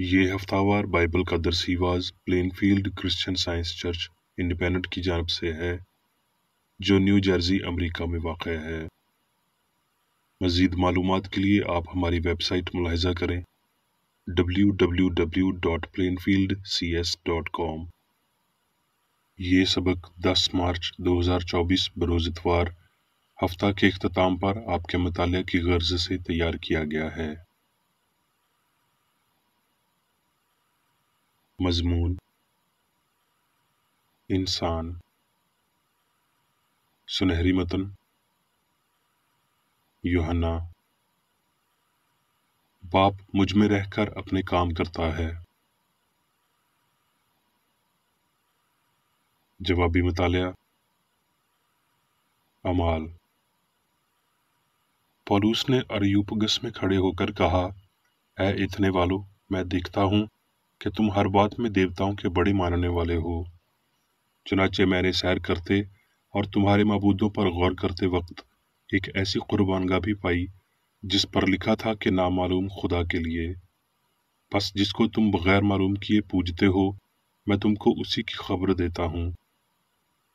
یہ ہفتہ وار بائبل کا درسی واز Plainfield Christian Science Church Independent کی جانب سے ہے جو نیو جرسی امریکہ میں واقع ہے۔ مزید معلومات کے لیے آپ ہماری ویب سائٹ ملاحظہ کریں www.plainfieldcs.com۔ یہ سبق 10 مارچ 2024 بروز اتوار ہفتہ کے اختتام پر آپ کے مطالعہ کی غرض سے تیار کیا گیا ہے۔ مضمون: انسان۔ سنہری متن: یوحنا۔ باپ مجھ میں رہ کر اپنے کام کرتا ہے۔ جوابی مطالعہ: اعمال۔ پولوس نے اریوپگس میں کھڑے ہو کر کہا، اے اتنے والو، میں دیکھتا ہوں کہ تم ہر بات میں دیوتاؤں کے بڑے ماننے والے ہو۔ چنانچہ میں نے سیر کرتے اور تمہارے معبودوں پر غور کرتے وقت ایک ایسی قربانگاہ بھی پائی جس پر لکھا تھا کہ نامعلوم خدا کے لیے۔ پس جس کو تم بغیر معلوم کیے پوجتے ہو، میں تم کو اسی کی خبر دیتا ہوں۔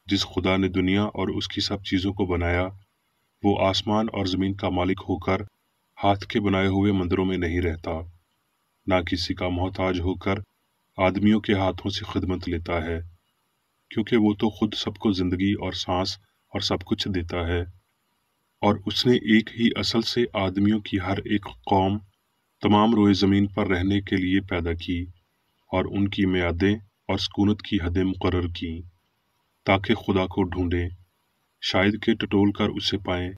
جس خدا نے دنیا اور اس کی سب چیزوں کو بنایا، وہ آسمان اور زمین کا مالک ہو کر ہاتھ کے بنائے ہوئے مندروں میں نہیں رہتا، نہ کسی کا محتاج ہو کر آدمیوں کے ہاتھوں سے خدمت لیتا ہے، کیونکہ وہ تو خود سب کو زندگی اور سانس اور سب کچھ دیتا ہے۔ اور اس نے ایک ہی اصل سے آدمیوں کی ہر ایک قوم تمام روئے زمین پر رہنے کے لیے پیدا کی اور ان کی میعادیں اور سکونت کی حدیں مقرر کیں، تاکہ خدا کو ڈھونڈیں، شاید کہ ٹٹول کر اسے پائیں،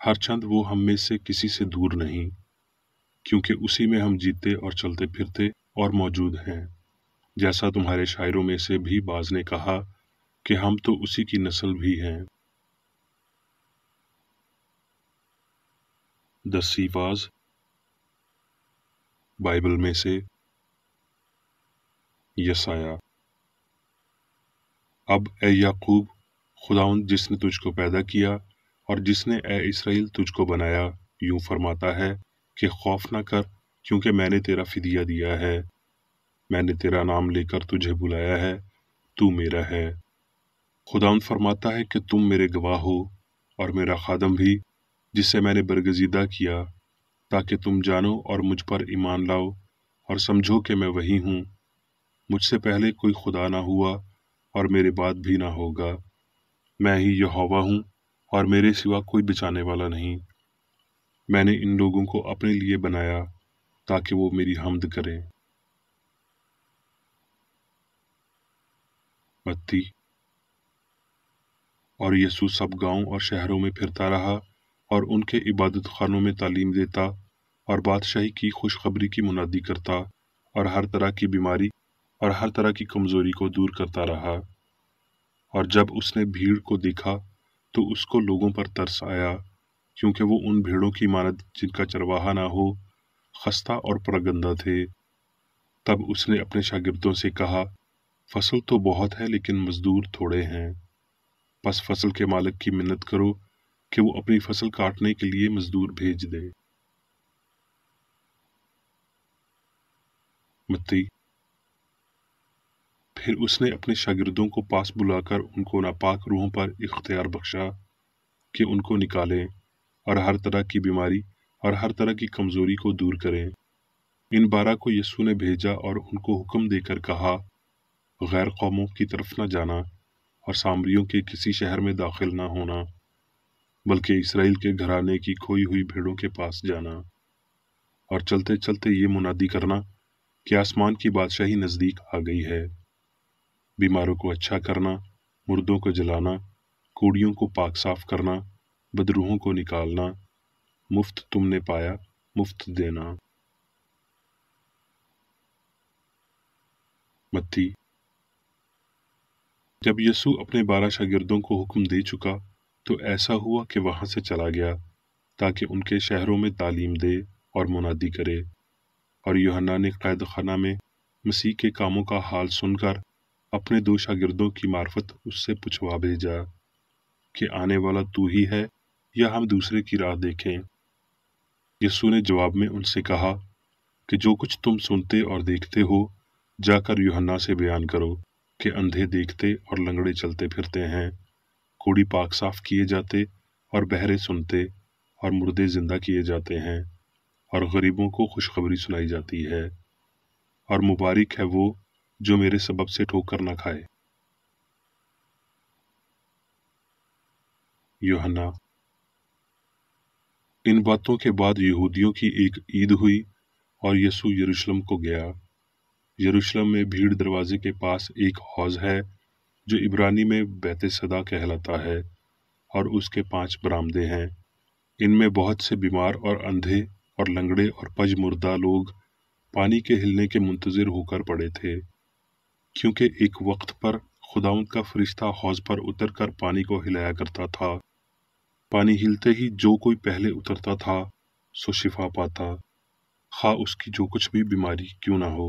ہر چند وہ ہم میں سے کسی سے دور نہیں، کیونکہ اسی میں ہم جیتے اور چلتے پھرتے اور موجود ہیں، جیسا تمہارے شاعروں میں سے بھی بعض نے کہا کہ ہم تو اسی کی نسل بھی ہیں۔ دسی واز بائبل میں سے یسایا۔ اب اے یعقوب، خداوند جس نے تجھ کو پیدا کیا اور جس نے اے اسرائیل تجھ کو بنایا، یوں فرماتا ہے کہ خوف نہ کر، کیونکہ میں نے تیرا فدیہ دیا ہے، میں نے تیرا نام لے کر تجھے بلایا ہے، تو میرا ہے۔ خداوند فرماتا ہے کہ تم میرے گواہ ہو اور میرا خادم بھی، جسے میں نے برگزیدہ کیا، تاکہ تم جانو اور مجھ پر ایمان لاؤ اور سمجھو کہ میں وہی ہوں۔ مجھ سے پہلے کوئی خدا نہ ہوا اور میرے بعد بھی نہ ہوگا۔ میں ہی یہوہ ہوں اور میرے سوا کوئی بچانے والا نہیں۔ میں نے ان لوگوں کو اپنے لیے بنایا تاکہ وہ میری حمد کریں۔ متی۔ اور یسوع سب گاؤں اور شہروں میں پھرتا رہا اور ان کے عبادت خانوں میں تعلیم دیتا اور بادشاہی کی خوشخبری کی منادی کرتا اور ہر طرح کی بیماری اور ہر طرح کی کمزوری کو دور کرتا رہا۔ اور جب اس نے بھیڑ کو دیکھا تو اس کو لوگوں پر ترس آیا، کیونکہ وہ ان بھیڑوں کی مانند جن کا چرواہا نہ ہو، خستہ اور پرگندہ تھے۔ تب اس نے اپنے شاگردوں سے کہا، فصل تو بہت ہے لیکن مزدور تھوڑے ہیں، پس فصل کے مالک کی منت کرو کہ وہ اپنی فصل کاٹنے کے لیے مزدور بھیج دے۔ متی۔ پھر اس نے اپنے شاگردوں کو پاس بلا کر ان کو ناپاک روحوں پر اختیار بخشا کہ ان کو نکالیں اور ہر طرح کی بیماری اور ہر طرح کی کمزوری کو دور کریں۔ ان 12 کو یسوع نے بھیجا اور ان کو حکم دے کر کہا، غیر قوموں کی طرف نہ جانا اور سامریوں کے کسی شہر میں داخل نہ ہونا، بلکہ اسرائیل کے گھرانے کی کھوئی ہوئی بھیڑوں کے پاس جانا، اور چلتے چلتے یہ منادی کرنا کہ آسمان کی بادشاہی نزدیک آ گئی ہے۔ بیماروں کو اچھا کرنا، مردوں کو جلانا، کوڑیوں کو پاک صاف کرنا، بدروحوں کو نکالنا، مفت تم نے پایا، مفت دینا۔ متی۔ جب یسوع اپنے 12 شاگردوں کو حکم دے چکا تو ایسا ہوا کہ وہاں سے چلا گیا تاکہ ان کے شہروں میں تعلیم دے اور منادی کرے۔ اور یوحنا نے قید خانہ میں مسیح کے کاموں کا حال سن کر اپنے 2 شاگردوں کی معرفت اس سے پوچھوا بھیجا کہ آنے والا تو ہی ہے یا ہم دوسرے کی راہ دیکھیں۔ یسوع نے جواب میں ان سے کہا، कि जो कुछ तुम सुनते और देखते हो जाकर यूहन्ना से बयान करो कि अंधे देखते और लंगड़े चलते फिरते हैं, कोढ़ी पाक साफ किए जाते और बहरे सुनते और मुर्दे जिंदा किए जाते हैं और गरीबों को खुशखबरी सुनाई जाती है। और मुबारक है वो जो मेरे सबब से ठोकर न खाए। यूहन्ना। इन बातों के बाद यहूदियों की एक ईद हुई और यीशु यरूशलेम को गया। यरूशलेम में भीड़ दरवाजे के पास एक हौज है जो इब्रानी में बैतसदा कहलाता है और उसके 5 बरामदे हैं। इनमें बहुत से बीमार और अंधे और लंगड़े और पजमुर्दा लोग पानी के हिलने के मुंतजिर होकर पड़े थे, क्योंकि एक वक्त पर खुदावंद का फरिश्ता हौज पर उतरकर पानी को हिलाया करता था। पानी हिलते ही जो कोई पहले उतरता था सो शिफा पाता, खा उसकी जो कुछ भी बीमारी क्यों ना हो।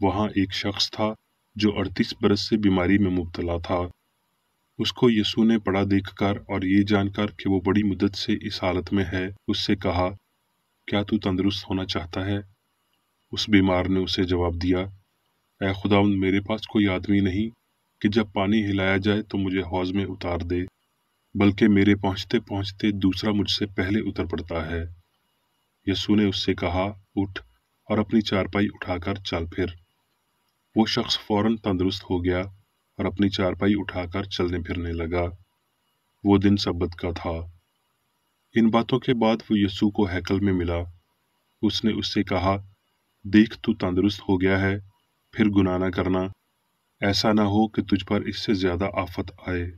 वहां एक शख्स था जो 38 बरस से बीमारी में मुब्तला था। उसको यीशु ने पड़ा देखकर और ये जानकर कि वो बड़ी मुद्दत से इस हालत में है, उससे कहा, क्या तू तंदुरुस्त होना चाहता है? उस बीमार ने उसे जवाब दिया, ऐ खुदावंद, मेरे पास कोई आदमी नहीं कि जब पानी हिलाया जाए तो मुझे हौज में उतार दे, बल्कि मेरे पहुंचते पहुंचते दूसरा मुझसे पहले उतर पड़ता है। यीशु ने उससे कहा, उठ और अपनी चारपाई उठाकर चल फिर। वो शख्स फौरन तंदुरुस्त हो गया और अपनी चारपाई उठाकर चलने फिरने लगा। वो दिन सब्बत का था। इन बातों के बाद वो यीशु को हैकल में मिला। उसने उससे कहा, देख, तू तंदुरुस्त हो गया है, फिर गुनाह न करना, ऐसा ना हो कि तुझ पर इससे ज्यादा आफत आए।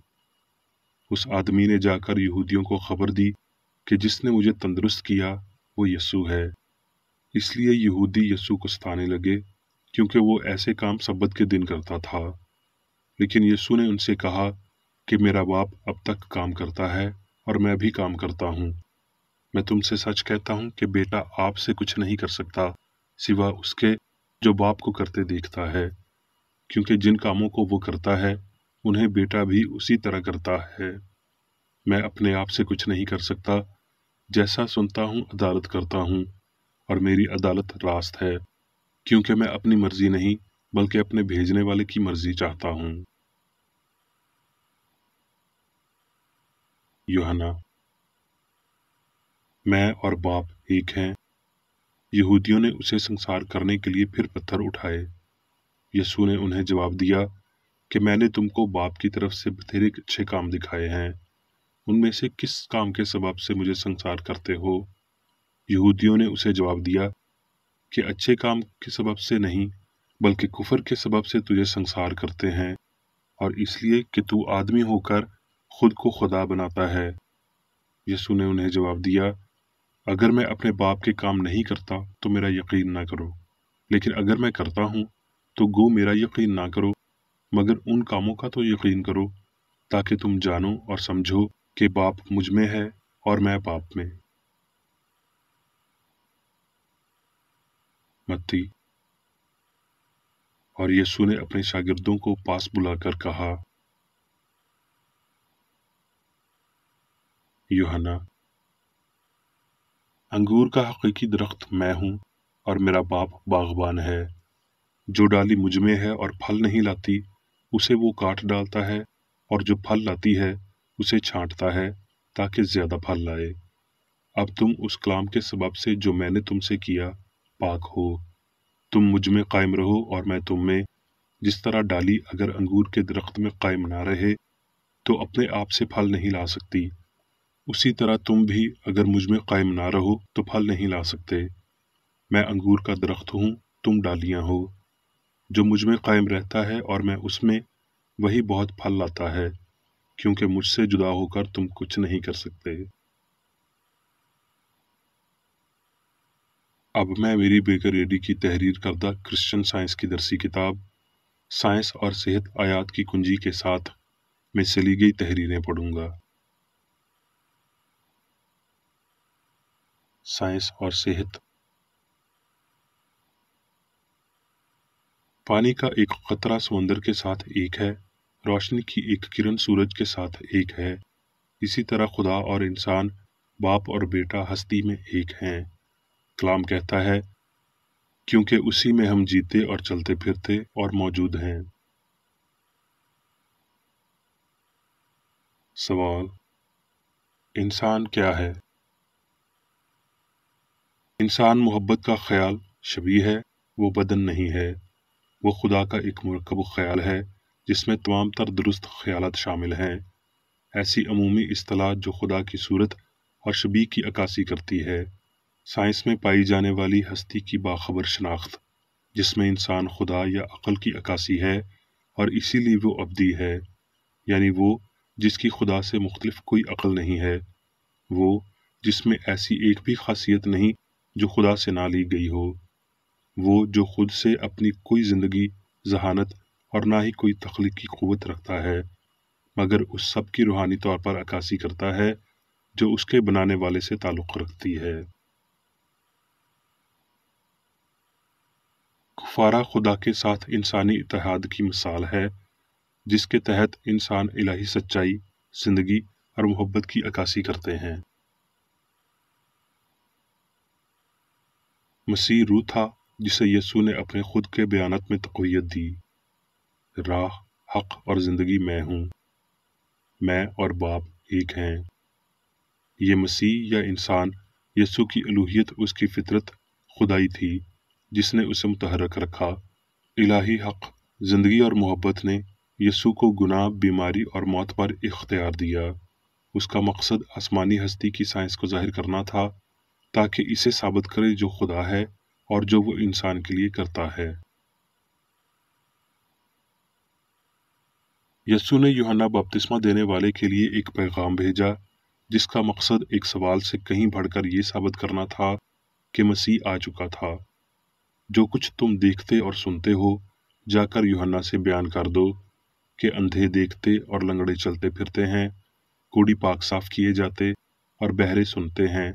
उस आदमी ने जाकर यहूदियों को खबर दी कि जिसने मुझे तंदुरुस्त किया वो यीशु है। इसलिए यहूदी यीशु को सताने लगे, क्योंकि वो ऐसे काम सब्बत के दिन करता था। लेकिन यीशु ने उनसे कहा कि मेरा बाप अब तक काम करता है और मैं भी काम करता हूँ। मैं तुमसे सच कहता हूँ कि बेटा आपसे कुछ नहीं कर सकता सिवा उसके जो बाप को करते देखता है, क्योंकि जिन कामों को वो करता है उन्हें बेटा भी उसी तरह करता है। मैं अपने आप से कुछ नहीं कर सकता, जैसा सुनता हूँ अदालत करता हूँ, और मेरी अदालत रास्त है, क्योंकि मैं अपनी मर्जी नहीं बल्कि अपने भेजने वाले की मर्जी चाहता हूँ। यूहन्ना। मैं और बाप एक हैं। यहूदियों ने उसे संसार करने के लिए फिर पत्थर उठाए। यीशु ने उन्हें जवाब दिया कि मैंने तुमको बाप की तरफ से बथेरे अच्छे काम दिखाए हैं, उनमें से किस काम के सबब से मुझे संसार करते हो? यहूदियों ने उसे जवाब दिया कि अच्छे काम के सबब से नहीं बल्कि कुफर के सबब से तुझे संसार करते हैं, और इसलिए कि तू आदमी होकर खुद को खुदा बनाता है। यीशु ने उन्हें जवाब दिया, अगर मैं अपने बाप के काम नहीं करता तो मेरा यकीन ना करो, लेकिन अगर मैं करता हूँ तो गो मेरा यकीन ना करो, मगर उन कामों का तो यकीन करो, ताकि तुम जानो और समझो कि बाप मुझ में है और मैं बाप में। मत्ती। और यीशु ने अपने शागिर्दों को पास बुलाकर कहा, यूहन्ना, अंगूर का हकीकी दरख्त मैं हूँ और मेरा बाप बागबान है। जो डाली मुझ में है और फल नहीं लाती उसे वो काट डालता है, और जो फल लाती है उसे छांटता है ताकि ज्यादा फल लाए। अब तुम उस कलाम के सबब से जो मैंने तुमसे किया पाक हो। तुम मुझ में कायम रहो और मैं तुम में। जिस तरह डाली अगर अंगूर के दरख्त में कायम ना रहे तो अपने आप से फल नहीं ला सकती, उसी तरह तुम भी अगर मुझ में कायम ना रहो तो फल नहीं ला सकते। मैं अंगूर का दरख्त हूँ, तुम डालियां हो। जो मुझ में कायम रहता है और मैं उसमें, वही बहुत फल लाता है, क्योंकि मुझसे जुदा होकर तुम कुछ नहीं कर सकते। अब मैं मेरी बेकर रेडी की तहरीर करदा क्रिश्चियन साइंस की दरसी किताब साइंस और सेहत आयात की कुंजी के साथ में से ली गई तहरीरें पढ़ूंगा। साइंस और सेहत। पानी का एक कतरा समंदर के साथ एक है, रोशनी की एक किरण सूरज के साथ एक है। इसी तरह खुदा और इंसान, बाप और बेटा हस्ती में एक हैं। कलाम कहता है, क्योंकि उसी में हम जीते और चलते फिरते और मौजूद हैं। सवाल: इंसान क्या है? इंसान मोहब्बत का ख्याल शबीह है, वो बदन नहीं है। वो खुदा का एक मुरक्कब ख्याल है जिसमें तमाम तर दुरुस्त ख्यालात शामिल हैं। ऐसी अमूमी इस्तिलाह जो खुदा की सूरत और शबीह की अक्कासी करती है। साइंस में पाई जाने वाली हस्ती की बाखबर शनाख्त, जिसमें इंसान खुदा या अक़ल की अक्कासी है और इसीलिए वो अब्दी है, यानी वो जिसकी खुदा से मुख्तलिफ कोई अक़ल नहीं है, वो जिसमें ऐसी एक भी खासियत नहीं जो खुदा से ना ली गई हो, वो जो खुद से अपनी कोई ज़िंदगी, ज़हानत और ना ही कोई तख्लीकी क़ुव्वत रखता है, मगर उस सब की रूहानी तौर पर अक्कासी करता है जो उसके बनाने वाले से ताल्लुक़ रखती है। कुफ़ारा खुदा के साथ इंसानी इत्तेहाद की मिसाल है, जिसके तहत इंसान इलाही सच्चाई, ज़िंदगी और मोहब्बत की अक्कासी करते हैं। मसीह रूह था जिसे यीशु ने अपने खुद के बयानात में तक़वियत दी। राह, हक़ और ज़िंदगी मैं हूँ। मैं और बाप एक हैं। ये मसीह या इंसान यीशु की अलूहियत उसकी फितरत खुदाई थी जिसने उसे मुतहर्रिक रखा। इलाही हक़, ज़िंदगी और मोहब्बत ने यीशु को गुनाह, बीमारी और मौत पर इख्तियार दिया। उसका मकसद आसमानी हस्ती की साइंस को ज़ाहिर करना था ताकि इसे साबित करे जो खुदा है और जो वो इंसान के लिए करता है। यीशु ने यूहन्ना बपतिस्मा देने वाले के लिए एक पैगाम भेजा जिसका मकसद एक सवाल से कहीं बढ़कर ये साबित करना था कि मसीह आ चुका था। जो कुछ तुम देखते और सुनते हो, जाकर यूहन्ना से बयान कर दो कि अंधे देखते और लंगड़े चलते फिरते हैं, कूड़ी पाक साफ किए जाते और बहरे सुनते हैं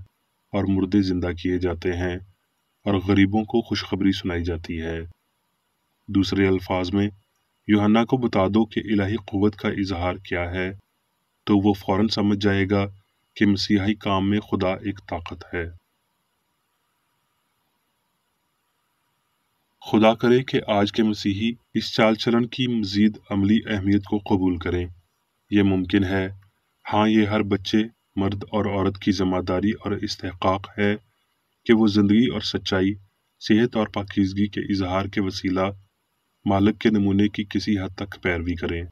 और मुर्दे जिंदा किए जाते हैं और गरीबों को खुशखबरी सुनाई जाती है। दूसरे अल्फाज में यूहन्ना को बता दो कि इलाही क़ुव्वत का इजहार क्या है, तो वो फौरन समझ जाएगा कि मसीहाई काम में खुदा एक ताकत है। खुदा करे कि आज के मसीही इस चाल चलन की मज़ीद अमली अहमियत को कबूल करें। यह मुमकिन है। हाँ, ये हर बच्चे, मर्द और औरत की ज़िम्मेदारी और इस्तेहकाक है कि वो ज़िंदगी और सच्चाई, सेहत और पाकीज़गी के इजहार के वसीला मालिक के नमूने की किसी हद तक पैरवी करें।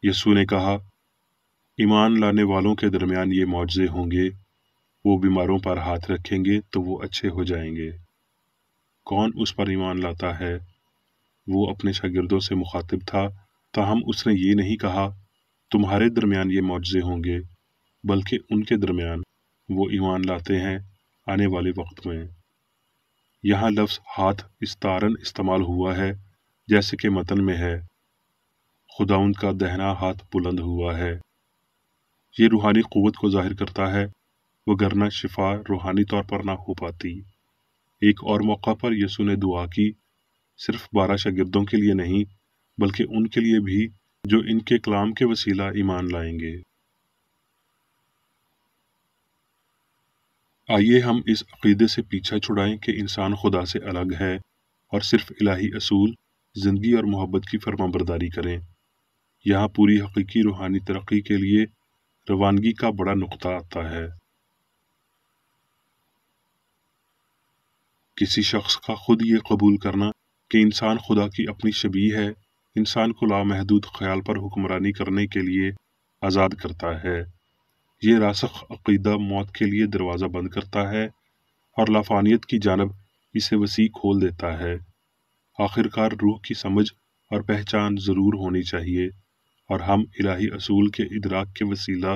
यीशु ने कहा, ईमान लाने वालों के दरमियान ये मौजज़े होंगे, वो बीमारों पर हाथ रखेंगे तो वो अच्छे हो जाएंगे। कौन उस पर ईमान लाता है? वो अपने शागिर्दों से मुखातिब था, ताहम उसने ये नहीं कहा तुम्हारे दरमियान ये मौजज़े होंगे, बल्कि उनके दरमियान वो ईमान लाते हैं आने वाले वक्त में। यहाँ लफ्ज़ हाथ इस्तारन इस्तेमाल हुआ है जैसे कि मतन में है, खुदाउंद का दहना हाथ बुलंद हुआ है। ये रूहानी क़ुव्वत को ज़ाहिर करता है, वगरना शिफा रूहानी तौर पर ना हो पाती। एक और मौका पर यीशु ने दुआ की, सिर्फ 12 शागिर्दों के लिए नहीं, बल्कि उनके लिए भी जो इनके कलाम के वसीला ईमान लाएंगे। आइए हम इस अक़ीदे से पीछा छुड़ाएं कि इंसान खुदा से अलग है और सिर्फ इलाही असूल, ज़िंदगी और मोहब्बत की फरमाबरदारी करें। यहाँ पूरी हकीकी रूहानी तरक्की के लिए रवानगी का बड़ा नुक्ता आता है। किसी शख्स का खुद ये कबूल करना कि इंसान खुदा की अपनी शबीह है, इंसान को लामहदूद ख्याल पर हुक्मरानी करने के लिए आज़ाद करता है। ये रासख अक़ीदा मौत के लिए दरवाज़ा बंद करता है और लाफानियत की जानब इसे वसी खोल देता है। आखिरकार रूह की समझ और पहचान ज़रूर होनी चाहिए और हम इलाही असूल के इदराक के वसीला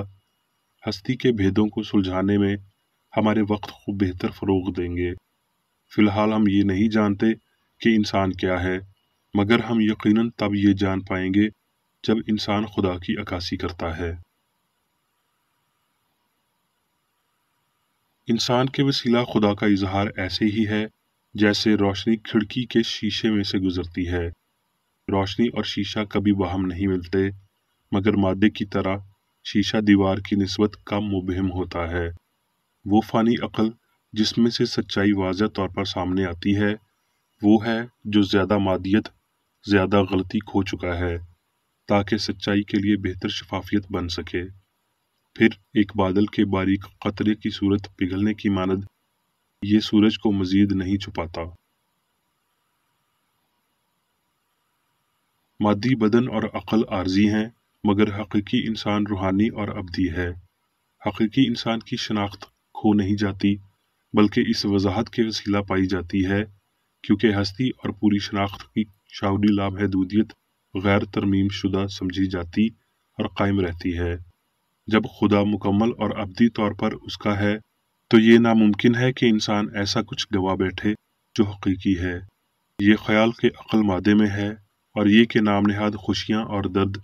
हस्ती के भेदों को सुलझाने में हमारे वक्त को बेहतर फ़रोग़ देंगे। फ़िलहाल हम ये नहीं जानते कि इंसान क्या है, मगर हम यकीनन तब ये जान पाएंगे जब इंसान खुदा की अक्कासी करता है। इंसान के वसीला खुदा का इजहार ऐसे ही है जैसे रोशनी खिड़की के शीशे में से गुजरती है। रोशनी और शीशा कभी बाहम नहीं मिलते, मगर मादे की तरह शीशा दीवार की निस्बत कम मुबहिम होता है। वो फ़ानी अक़ल जिसमें से सच्चाई वाज़ह तौर पर सामने आती है वो है जो ज़्यादा मादियत, ज़्यादा गलती खो चुका है ताकि सच्चाई के लिए बेहतर शफाफियत बन सके। फिर एक बादल के बारीक कतरे की सूरत पिघलने की मानद ये सूरज को मजीद नहीं छुपाता। मादी बदन और अक्ल आर्जी हैं, मगर हकीकी इंसान रूहानी और अब्दी है। हकीकी इंसान की शनाख्त खो नहीं जाती, बल्कि इस वजाहत के वसीला पाई जाती है, क्योंकि हस्ती और पूरी शनाख्त की शाउरी लामहदूदियत गैर तरमीम शुदा समझी जाती और कायम रहती है। जब खुदा मुकम्मल और अब्दी तौर पर उसका है, तो ये नामुमकिन है कि इंसान ऐसा कुछ गवा बैठे जो हकीकी है। ये ख्याल के अक्ल मादे में है, और ये कि नाम नहाद खुशियाँ और दर्द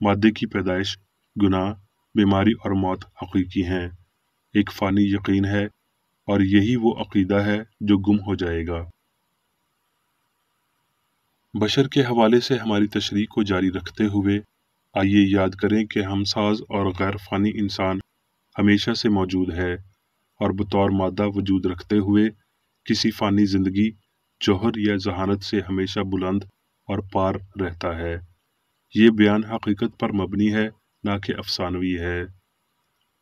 मादे की पैदाइश, गुनाह, बीमारी और मौत हकीकी हैं। एक फ़ानी यकीन है, और यही वो अकीदा है जो गुम हो जाएगा। बशर के हवाले से हमारी तशरीह को जारी रखते हुए आइए याद करें कि हमसाज और गैर फ़ानी इंसान हमेशा से मौजूद है, और बतौर मादा वजूद रखते हुए किसी फ़ानी ज़िंदगी, जौहर या जहानत से हमेशा बुलंद और पार रहता है। ये बयान हकीकत पर मबनी है, ना कि अफसानवी है।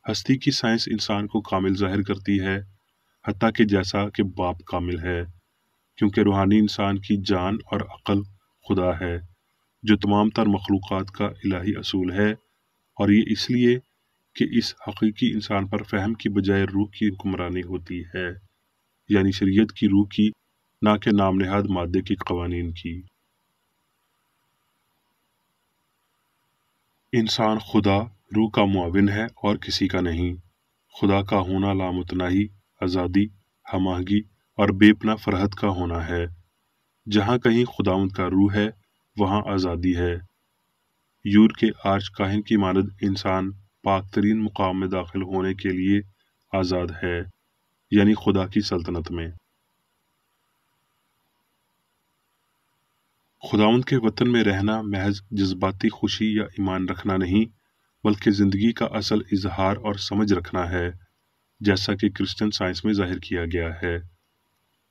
हस्ती की साइंस इंसान को कामिल ज़ाहिर करती है, हत्ता कि जैसा कि बाप कामिल है, क्योंकि रूहानी इंसान की जान और अक्ल खुदा है, जो तमाम तर मखलूक़ात का इलाही असूल है। और ये इसलिए कि इस हकीकी इंसान पर फ़हम की बजाय रूह की हुक्मरानी होती है, यानी शरीयत की रूह की, ना कि नाम नहाद मादे के कवानीन की। इंसान खुदा रूह का मुआविन है और किसी का नहीं। खुदा का होना लामुतनाही, आज़ादी, हमाहगी और बेपना फरहत का होना है। जहाँ कहीं खुदावंद का रूह है, वहाँ आज़ादी है। यूर के आर्च काहिन की मानद इंसान पाक तरीन मुकाम में दाखिल होने के लिए आज़ाद है, यानी खुदा की सल्तनत में। खुदावंद के वतन में रहना महज जज्बाती खुशी या ईमान रखना नहीं, बल्कि ज़िंदगी का असल इजहार और समझ रखना है, जैसा कि क्रिश्चियन साइंस में जाहिर किया गया है।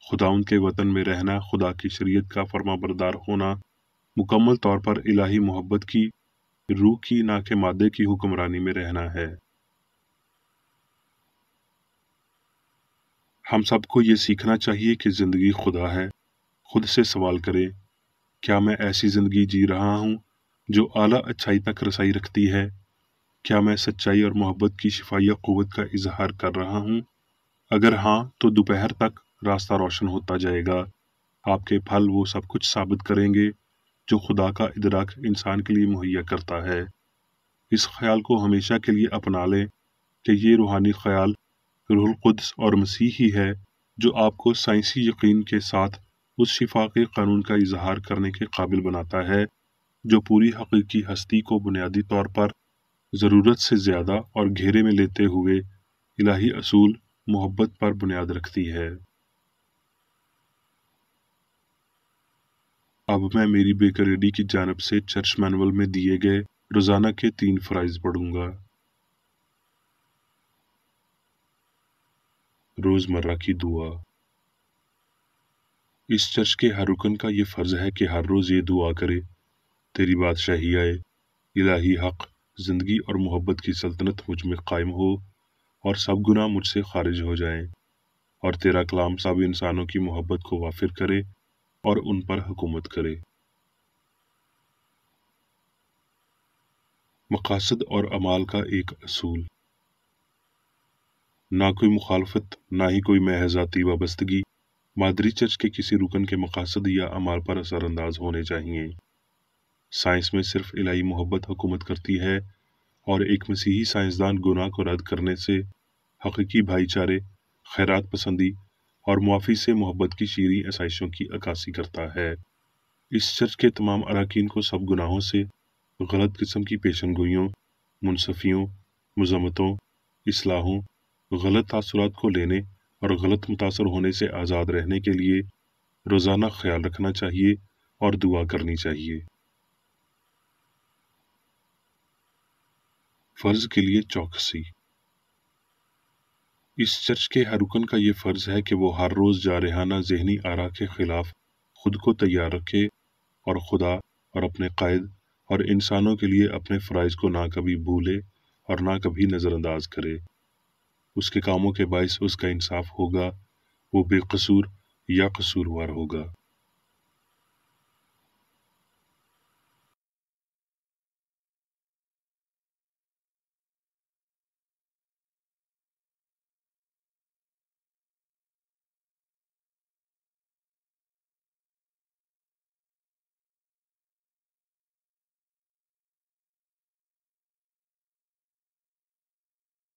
खुदावंद के वतन में रहना खुदा की शरीयत का फरमाबरदार होना, मुकम्मल तौर पर इलाही मोहब्बत की, रूह की, ना कि मादे की हुक्मरानी में रहना है। हम सबको ये सीखना चाहिए कि ज़िंदगी खुदा है। खुद से सवाल करें, क्या मैं ऐसी ज़िंदगी जी रहा हूँ जो आला अच्छाई तक रसाई रखती है? क्या मैं सच्चाई और मोहब्बत की शिफाइया क़ुव्वत का इजहार कर रहा हूँ? अगर हाँ, तो दोपहर तक रास्ता रोशन होता जाएगा। आपके फल वो सब कुछ साबित करेंगे जो खुदा का इदराक इंसान के लिए मुहैया करता है। इस ख्याल को हमेशा के लिए अपना लें कि ये रूहानी ख्याल रूहुल कुद्स और मसीह ही है जो आपको साइंसी यकीन के साथ उस शिफा के कानून का इजहार करने के काबिल बनाता है जो पूरी हकीकी हस्ती को बुनियादी तौर पर ज़रूरत से ज़्यादा और घेरे में लेते हुए इलाही असूल मोहब्बत पर बुनियाद रखती है। अब मैं मेरी बेकरेडी की जानिब से चर्च मैनुअल में दिए गए रोज़ाना के 3 फ़राइज़ पढ़ूंगा। रोज़मर्रा की दुआ। इस चर्च के हर रुकन का ये फ़र्ज़ है कि हर रोज़ ये दुआ करे, तेरी बादशाही आए, इलाही हक, ज़िंदगी और मोहब्बत की सल्तनत मुझ में कायम हो और सब गुनाह मुझसे खारिज हो जाएं, और तेरा कलाम सब इंसानों की मोहब्बत को वाफिर करे और उन पर हुकूमत करे। मकासद और अमाल का एक असूल। ना कोई मुखालफत, ना ही कोई महज़ाती वाबस्तगी मादरी चर्च के किसी रुकन के मकासद या अमाल पर असरअंदाज होने चाहिए। साइंस में सिर्फ इलाही मोहब्बत हुकूमत करती है, और एक मसीही साइंसदान गुनाह को रद्द करने से, हकीकी भाईचारे, खैरात पसंदी और मुआफ़ी से मोहब्बत की शीरीं आसाइशों की अक्कासी करता है। इस चर्च के तमाम अरकान को सब गुनाहों से, गलत किस्म की पेशनगोइयों, मुनसफियों, मज़म्मतों, इस्लाहों, गलत तासुरात को लेने और गलत मुतासर होने से आज़ाद रहने के लिए रोज़ाना ख्याल रखना चाहिए और दुआ करनी चाहिए। फ़र्ज के लिए चौकसी। اس چرچ کے ہر رکن کا یہ فرض ہے کہ وہ ہر روز جارحانہ ذہنی آرا کے خلاف خود کو تیار رکھے اور خدا اور اپنے قائد اور انسانوں کے لیے اپنے فرائض کو نہ کبھی بھولے اور نہ کبھی نظر انداز کرے۔ اس کے کاموں کے باعث اس کا انصاف ہوگا، وہ بے قصور یا قصوروار ہوگا۔